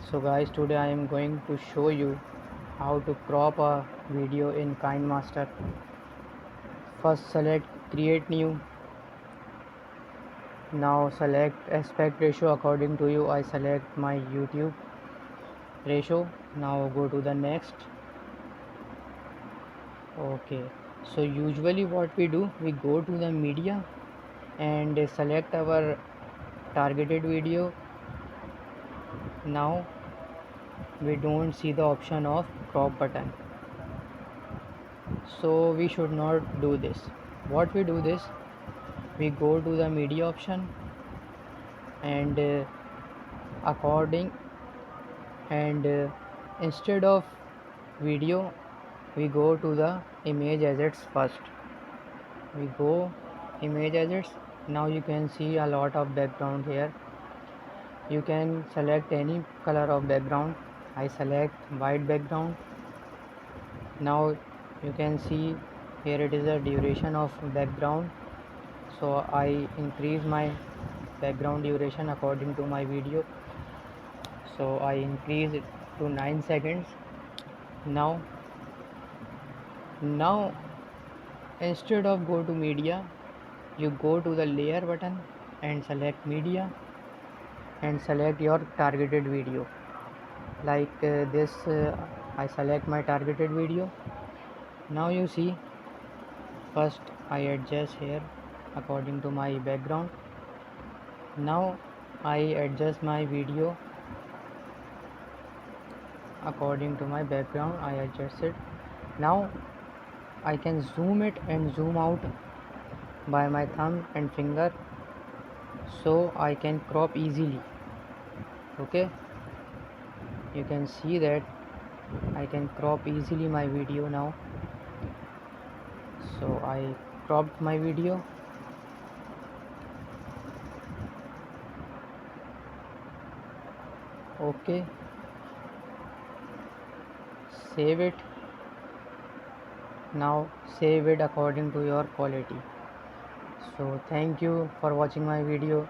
So guys, today I am going to show you how to crop a video in Kinemaster. First select create new. Now select aspect ratio according to you. I select my YouTube ratio. Now go to the next. Okay, so usually what we do, we go to the media and select our targeted video. Now we don't see the option of crop button, so we should not do this. What we do this, we go to the media option and according and instead of video we go to the image assets. First we go image assets. Now you can see a lot of background here. You can select any color of background. I select white background. Now you can see here it is a duration of background, so I increase my background duration according to my video, so I increase it to 9 seconds. Now instead of go to media, you go to the layer button and select media and select your targeted video like this. I select my targeted video. Now you see, first I adjust here according to my background. Now I adjust my video according to my background. I adjust it. Now I can zoom it and zoom out by my thumb and finger, so I can crop easily. Okay, you can see that I can crop easily my video now. So I cropped my video. Okay, save it. Now save it according to your quality. So thank you for watching my video.